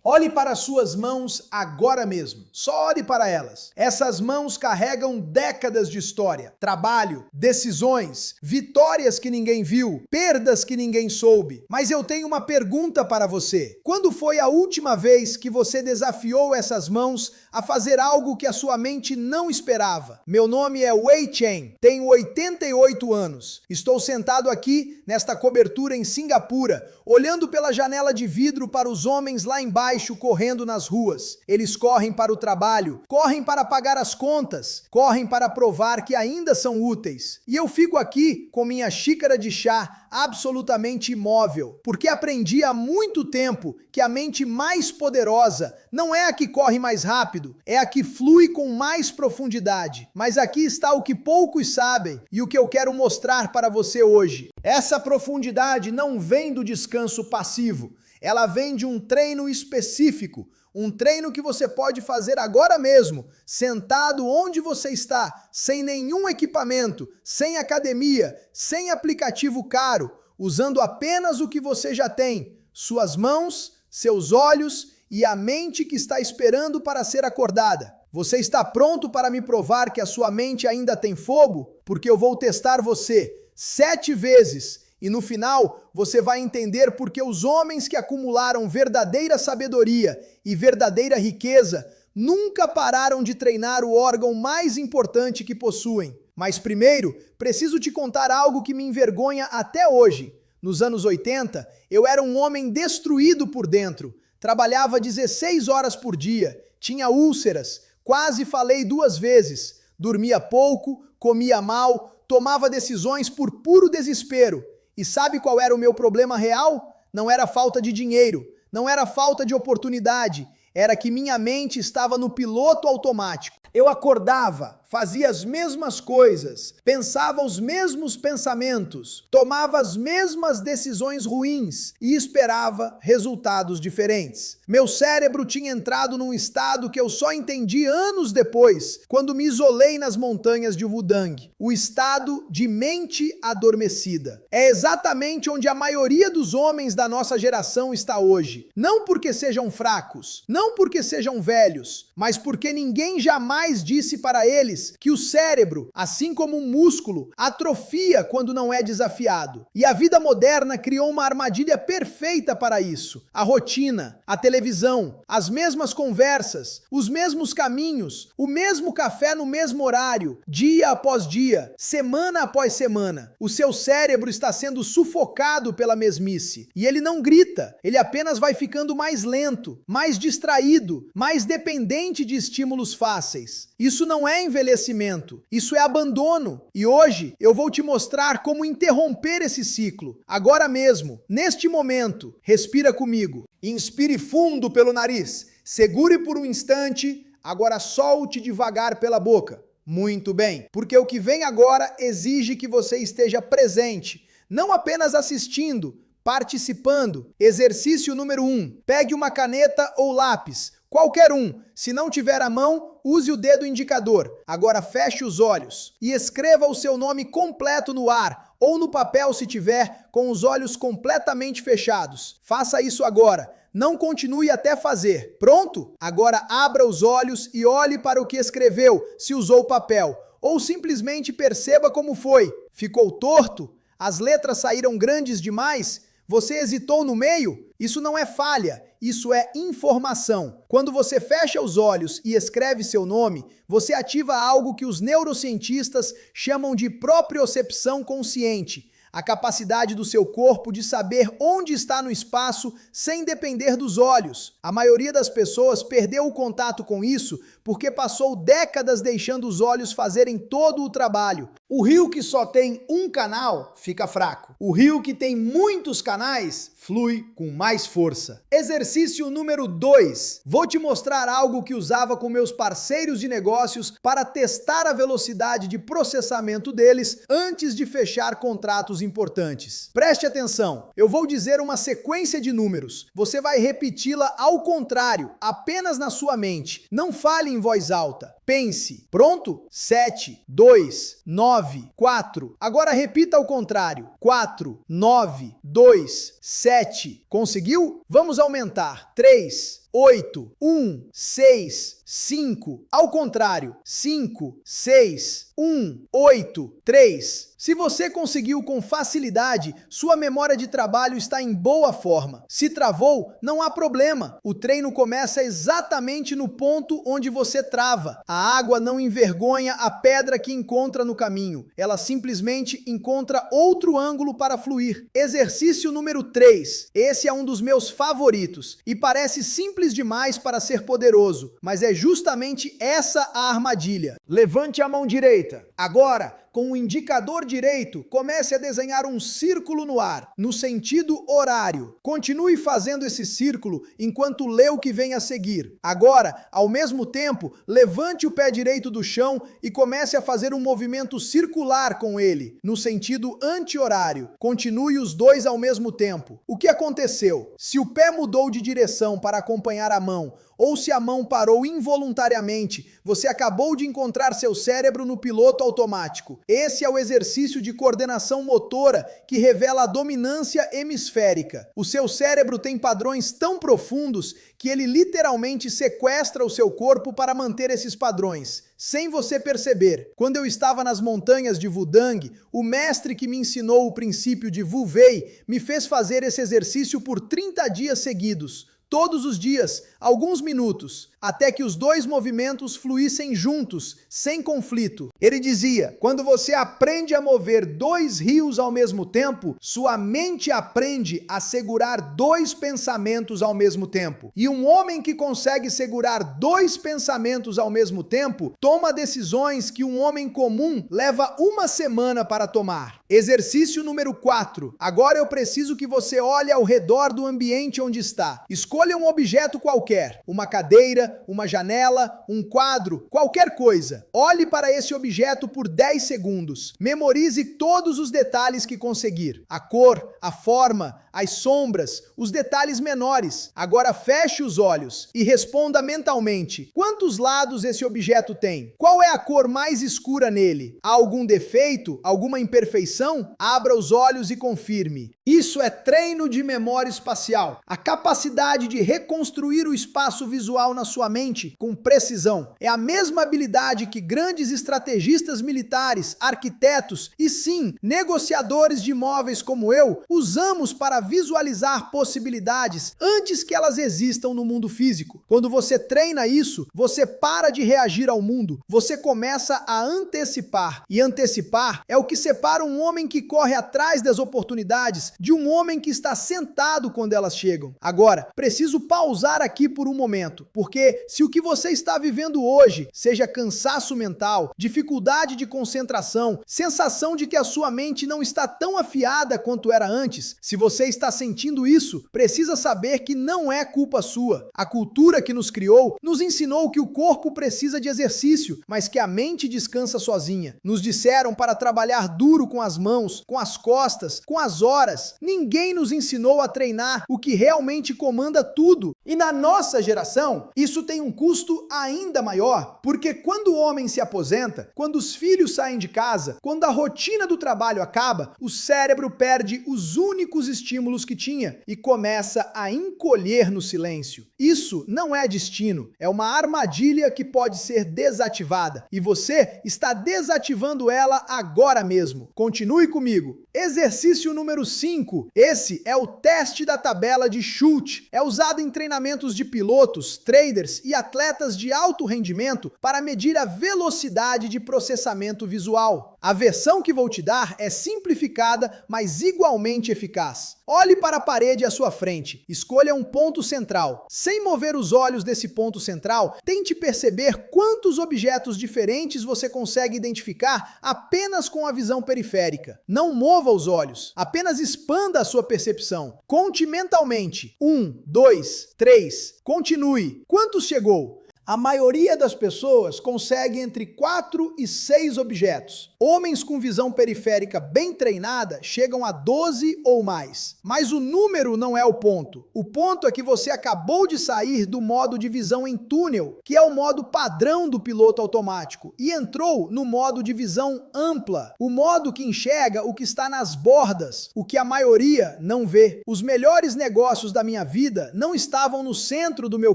Olhe para as suas mãos agora mesmo. Só olhe para elas. Essas mãos carregam décadas de história, trabalho, decisões, vitórias que ninguém viu, perdas que ninguém soube. Mas eu tenho uma pergunta para você. Quando foi a última vez que você desafiou essas mãos a fazer algo que a sua mente não esperava? Meu nome é Wei Chen, tenho 88 anos. Estou sentado aqui nesta cobertura em Singapura, olhando pela janela de vidro para os homens lá embaixo correndo nas ruas. Eles correm para o trabalho, correm para pagar as contas, correm para provar que ainda são úteis. E eu fico aqui com minha xícara de chá absolutamente imóvel, porque aprendi há muito tempo que a mente mais poderosa não é a que corre mais rápido, é a que flui com mais profundidade. Mas aqui está o que poucos sabem e o que eu quero mostrar para você hoje. Essa profundidade não vem do descanso passivo. Ela vem de um treino específico, um treino que você pode fazer agora mesmo, sentado onde você está, sem nenhum equipamento, sem academia, sem aplicativo caro, usando apenas o que você já tem, suas mãos, seus olhos e a mente que está esperando para ser acordada. Você está pronto para me provar que a sua mente ainda tem fogo? Porque eu vou testar você 7 vezes. E no final, você vai entender por que os homens que acumularam verdadeira sabedoria e verdadeira riqueza nunca pararam de treinar o órgão mais importante que possuem. Mas primeiro, preciso te contar algo que me envergonha até hoje. Nos anos 80, eu era um homem destruído por dentro. Trabalhava 16 horas por dia, tinha úlceras, quase falei 2 vezes, dormia pouco, comia mal, tomava decisões por puro desespero. E sabe qual era o meu problema real? Não era falta de dinheiro, não era falta de oportunidade, era que minha mente estava no piloto automático. Eu acordava, fazia as mesmas coisas, pensava os mesmos pensamentos, tomava as mesmas decisões ruins e esperava resultados diferentes. Meu cérebro tinha entrado num estado que eu só entendi anos depois, quando me isolei nas montanhas de Wudang, o estado de mente adormecida. É exatamente onde a maioria dos homens da nossa geração está hoje. Não porque sejam fracos, não porque sejam velhos, mas porque ninguém jamais disse para eles que o cérebro, assim como um músculo, atrofia quando não é desafiado. E a vida moderna criou uma armadilha perfeita para isso. A rotina, a televisão, as mesmas conversas, os mesmos caminhos, o mesmo café no mesmo horário, dia após dia, semana após semana. O seu cérebro está sendo sufocado pela mesmice. E ele não grita, ele apenas vai ficando mais lento, mais distraído, mais dependente de estímulos fáceis. Isso não é envelhecimento, isso é abandono. E hoje eu vou te mostrar como interromper esse ciclo. Agora mesmo, neste momento, respira comigo. Inspire fundo pelo nariz, segure por um instante, agora solte devagar pela boca. Muito bem, porque o que vem agora exige que você esteja presente, não apenas assistindo, participando. Exercício número 1. Pegue uma caneta ou lápis, qualquer um. Se não tiver à mão, use o dedo indicador. Agora feche os olhos e escreva o seu nome completo no ar ou no papel se tiver, com os olhos completamente fechados. Faça isso agora. Não continue até fazer. Pronto? Agora abra os olhos e olhe para o que escreveu, se usou papel. Ou simplesmente perceba como foi. Ficou torto? As letras saíram grandes demais? Você hesitou no meio? Isso não é falha, isso é informação. Quando você fecha os olhos e escreve seu nome, você ativa algo que os neurocientistas chamam de propriocepção consciente, a capacidade do seu corpo de saber onde está no espaço sem depender dos olhos. A maioria das pessoas perdeu o contato com isso porque passou décadas deixando os olhos fazerem todo o trabalho. O rio que só tem um canal fica fraco. O rio que tem muitos canais flui com mais força. Exercício número 2. Vou te mostrar algo que usava com meus parceiros de negócios para testar a velocidade de processamento deles antes de fechar contratos importantes. Preste atenção, eu vou dizer uma sequência de números. Você vai repeti-la ao contrário, apenas na sua mente. Não fale em voz alta. Pense. Pronto? 7, 2, 9, 4. Agora repita ao contrário. 4, 9, 2, 7. Conseguiu? Vamos aumentar. 3, 8, 1, 6, 5. Ao contrário, 5, 6, 1, 8, 3. Se você conseguiu com facilidade, sua memória de trabalho está em boa forma. Se travou, não há problema. O treino começa exatamente no ponto onde você trava. A água não envergonha a pedra que encontra no caminho. Ela simplesmente encontra outro ângulo para fluir. Exercício número 3. Esse é um dos meus favoritos e parece simples demais para ser poderoso, mas é justamente essa a armadilha. Levante a mão direita. Agora, com o indicador direito, comece a desenhar um círculo no ar, no sentido horário. Continue fazendo esse círculo enquanto lê o que vem a seguir. Agora, ao mesmo tempo, levante o pé direito do chão e comece a fazer um movimento circular com ele, no sentido anti-horário. Continue os dois ao mesmo tempo. O que aconteceu? Se o pé mudou de direção para acompanhar a mão, ou se a mão parou involuntariamente, você acabou de encontrar seu cérebro no piloto automático. Esse é o exercício de coordenação motora que revela a dominância hemisférica. O seu cérebro tem padrões tão profundos que ele literalmente sequestra o seu corpo para manter esses padrões, sem você perceber. Quando eu estava nas montanhas de Wudang, o mestre que me ensinou o princípio de Wu Wei me fez fazer esse exercício por 30 dias seguidos. Todos os dias, alguns minutos, até que os dois movimentos fluíssem juntos, sem conflito. Ele dizia: quando você aprende a mover dois rios ao mesmo tempo, sua mente aprende a segurar dois pensamentos ao mesmo tempo. E um homem que consegue segurar dois pensamentos ao mesmo tempo, toma decisões que um homem comum leva uma semana para tomar. Exercício número 4. Agora eu preciso que você olhe ao redor do ambiente onde está. Escolha um objeto qualquer, uma cadeira, uma janela, um quadro, qualquer coisa. Olhe para esse objeto por 10 segundos. Memorize todos os detalhes que conseguir. A cor, a forma, as sombras, os detalhes menores. Agora feche os olhos e responda mentalmente: quantos lados esse objeto tem? Qual é a cor mais escura nele? Há algum defeito? Alguma imperfeição? Abra os olhos e confirme. Isso é treino de memória espacial. A capacidade de reconstruir o espaço visual na sua mente com precisão. É a mesma habilidade que grandes estrategistas militares, arquitetos e sim, negociadores de imóveis como eu, usamos para visualizar possibilidades antes que elas existam no mundo físico. Quando você treina isso, você para de reagir ao mundo, você começa a antecipar. E antecipar é o que separa um homem que corre atrás das oportunidades de um homem que está sentado quando elas chegam. Agora, preciso pausar aqui por um momento, porque se o que você está vivendo hoje, seja cansaço mental, dificuldade de concentração, sensação de que a sua mente não está tão afiada quanto era antes, se você está sentindo isso, precisa saber que não é culpa sua. A cultura que nos criou nos ensinou que o corpo precisa de exercício, mas que a mente descansa sozinha. Nos disseram para trabalhar duro com as mãos, com as costas, com as horas. Ninguém nos ensinou a treinar o que realmente comanda tudo. E na nossa geração, isso tem um custo ainda maior, porque quando o homem se aposenta, quando os filhos saem de casa, quando a rotina do trabalho acaba, o cérebro perde os únicos estímulos que tinha e começa a encolher no silêncio. Isso não é destino, é uma armadilha que pode ser desativada e você está desativando ela agora mesmo. Continue comigo. Exercício número 5. Esse é o teste da tabela de Schultz. É usado em treinamentos de pilotos, traders e atletas de alto rendimento para medir a velocidade de processamento visual. A versão que vou te dar é simplificada, mas igualmente eficaz. Olhe para a parede à sua frente. Escolha um ponto central. Sem mover os olhos desse ponto central, tente perceber quantos objetos diferentes você consegue identificar apenas com a visão periférica. Não mova os olhos, apenas expanda a sua percepção. Conte mentalmente. 1, 2, 3. Continue. Quantos chegou? A maioria das pessoas consegue entre 4 e 6 objetos. Homens com visão periférica bem treinada chegam a 12 ou mais. Mas o número não é o ponto. O ponto é que você acabou de sair do modo de visão em túnel, que é o modo padrão do piloto automático, e entrou no modo de visão ampla, o modo que enxerga o que está nas bordas, o que a maioria não vê. Os melhores negócios da minha vida não estavam no centro do meu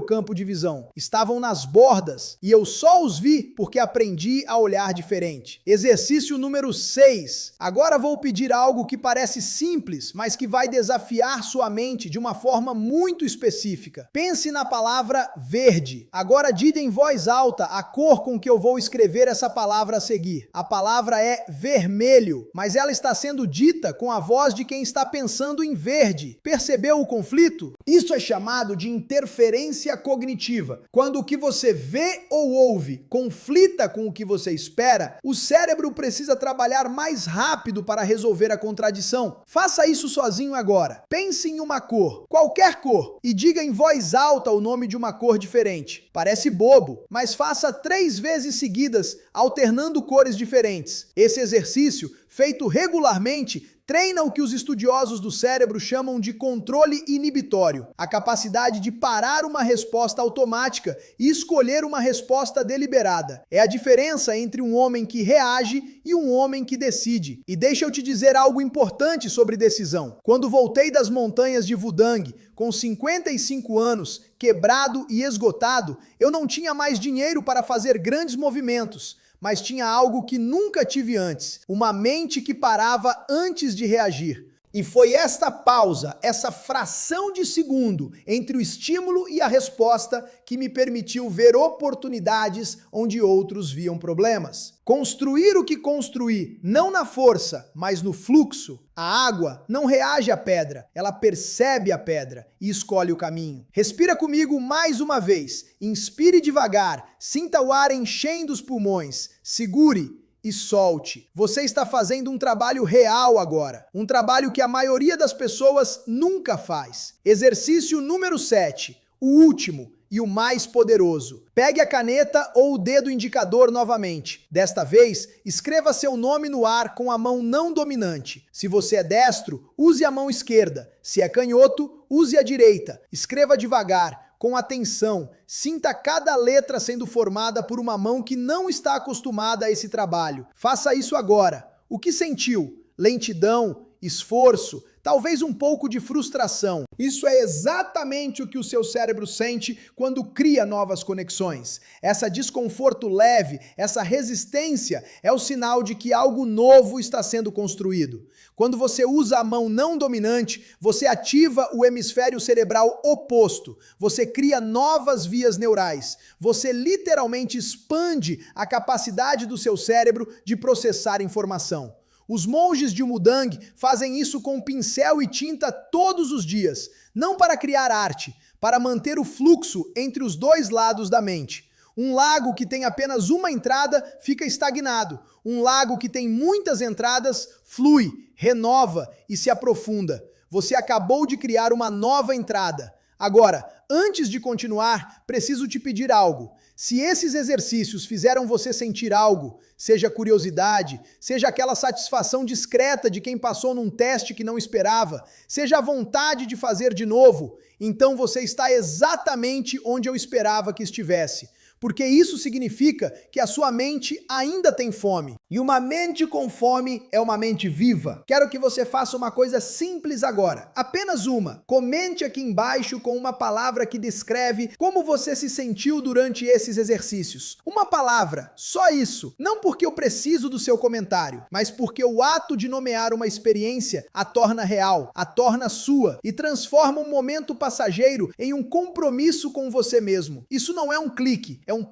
campo de visão, estavam nas bordas, e eu só os vi porque aprendi a olhar diferente. Exercício número 6. Agora vou pedir algo que parece simples, mas que vai desafiar sua mente de uma forma muito específica. Pense na palavra verde. Agora diga em voz alta a cor com que eu vou escrever essa palavra a seguir. A palavra é vermelho, mas ela está sendo dita com a voz de quem está pensando em verde. Percebeu o conflito? Isso é chamado de interferência cognitiva. Quando o que você vê ou ouve conflita com o que você espera, o cérebro precisa trabalhar mais rápido para resolver a contradição. Faça isso sozinho agora. Pense em uma cor, qualquer cor, e diga em voz alta o nome de uma cor diferente. Parece bobo, mas faça 3 vezes seguidas, alternando cores diferentes. Esse exercício, feito regularmente, treina o que os estudiosos do cérebro chamam de controle inibitório, a capacidade de parar uma resposta automática e escolher uma resposta deliberada. É a diferença entre um homem que reage e um homem que decide. E deixa eu te dizer algo importante sobre decisão. Quando voltei das montanhas de Wudang, com 55 anos, quebrado e esgotado, eu não tinha mais dinheiro para fazer grandes movimentos, mas tinha algo que nunca tive antes, uma mente que parava antes de reagir. E foi esta pausa, essa fração de segundo entre o estímulo e a resposta que me permitiu ver oportunidades onde outros viam problemas. Construir o que construí, não na força, mas no fluxo. A água não reage à pedra, ela percebe a pedra e escolhe o caminho. Respira comigo mais uma vez. Inspire devagar, sinta o ar enchendo os pulmões. Segure e solte. Você está fazendo um trabalho real agora. Um trabalho que a maioria das pessoas nunca faz. Exercício número 7. O último e o mais poderoso. Pegue a caneta ou o dedo indicador novamente. Desta vez, escreva seu nome no ar com a mão não dominante. Se você é destro, use a mão esquerda. Se é canhoto, use a direita. Escreva devagar, com atenção. Sinta cada letra sendo formada por uma mão que não está acostumada a esse trabalho. Faça isso agora. O que sentiu? Lentidão? Esforço? Talvez um pouco de frustração. Isso é exatamente o que o seu cérebro sente quando cria novas conexões. Essa desconforto leve, essa resistência é o sinal de que algo novo está sendo construído. Quando você usa a mão não dominante, você ativa o hemisfério cerebral oposto. Você cria novas vias neurais. Você literalmente expande a capacidade do seu cérebro de processar informação. Os monges de Wudang fazem isso com pincel e tinta todos os dias, não para criar arte, para manter o fluxo entre os dois lados da mente. Um lago que tem apenas uma entrada fica estagnado. Um lago que tem muitas entradas flui, renova e se aprofunda. Você acabou de criar uma nova entrada. Agora, antes de continuar, preciso te pedir algo. Se esses exercícios fizeram você sentir algo, seja curiosidade, seja aquela satisfação discreta de quem passou num teste que não esperava, seja a vontade de fazer de novo, então você está exatamente onde eu esperava que estivesse. Porque isso significa que a sua mente ainda tem fome. E uma mente com fome é uma mente viva. Quero que você faça uma coisa simples agora. Apenas uma. Comente aqui embaixo com uma palavra que descreve como você se sentiu durante esses exercícios. Uma palavra, só isso. Não porque eu preciso do seu comentário, mas porque o ato de nomear uma experiência a torna real, a torna sua e transforma um momento passageiro em um compromisso com você mesmo. Isso não é um clique. É um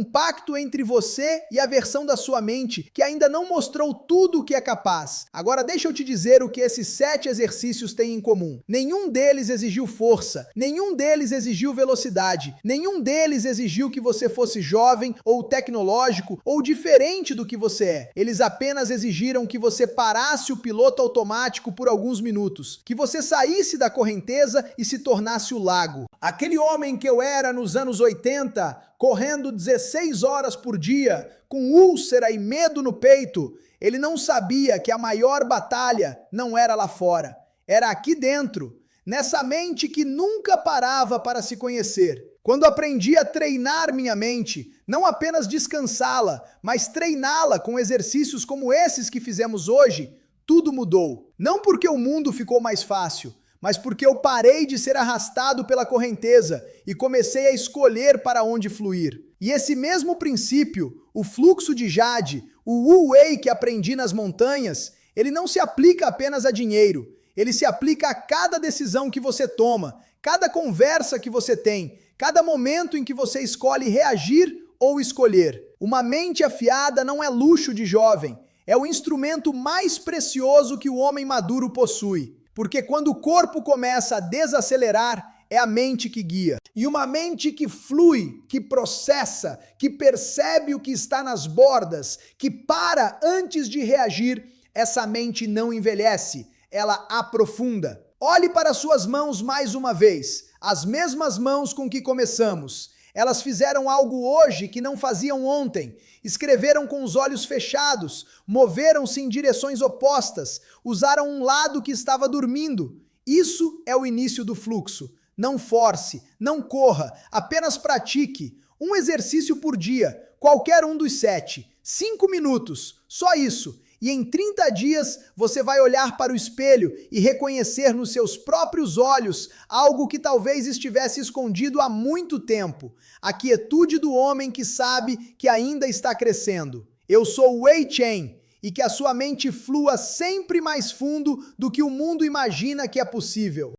pacto entre você e a versão da sua mente que ainda não mostrou tudo o que é capaz. Agora deixa eu te dizer o que esses 7 exercícios têm em comum. Nenhum deles exigiu força, nenhum deles exigiu velocidade, nenhum deles exigiu que você fosse jovem ou tecnológico ou diferente do que você é. Eles apenas exigiram que você parasse o piloto automático por alguns minutos, que você saísse da correnteza e se tornasse o lago. Aquele homem que eu era nos anos 80, correndo 16 horas por dia, com úlcera e medo no peito, ele não sabia que a maior batalha não era lá fora, era aqui dentro, nessa mente que nunca parava para se conhecer. Quando aprendi a treinar minha mente, não apenas descansá-la, mas treiná-la com exercícios como esses que fizemos hoje, tudo mudou. Não porque o mundo ficou mais fácil, mas porque eu parei de ser arrastado pela correnteza e comecei a escolher para onde fluir. E esse mesmo princípio, o fluxo de Jade, o Wu Wei que aprendi nas montanhas, ele não se aplica apenas a dinheiro, ele se aplica a cada decisão que você toma, cada conversa que você tem, cada momento em que você escolhe reagir ou escolher. Uma mente afiada não é luxo de jovem, é o instrumento mais precioso que o homem maduro possui. Porque quando o corpo começa a desacelerar, é a mente que guia. E uma mente que flui, que processa, que percebe o que está nas bordas, que para antes de reagir, essa mente não envelhece, ela aprofunda. Olhe para suas mãos mais uma vez, as mesmas mãos com que começamos. Elas fizeram algo hoje que não faziam ontem. Escreveram com os olhos fechados, moveram-se em direções opostas, usaram um lado que estava dormindo. Isso é o início do fluxo. Não force, não corra, apenas pratique. Um exercício por dia, qualquer um dos 7. 5 minutos, só isso. E em 30 dias você vai olhar para o espelho e reconhecer nos seus próprios olhos algo que talvez estivesse escondido há muito tempo. A quietude do homem que sabe que ainda está crescendo. Eu sou Wei Chen e que a sua mente flua sempre mais fundo do que o mundo imagina que é possível.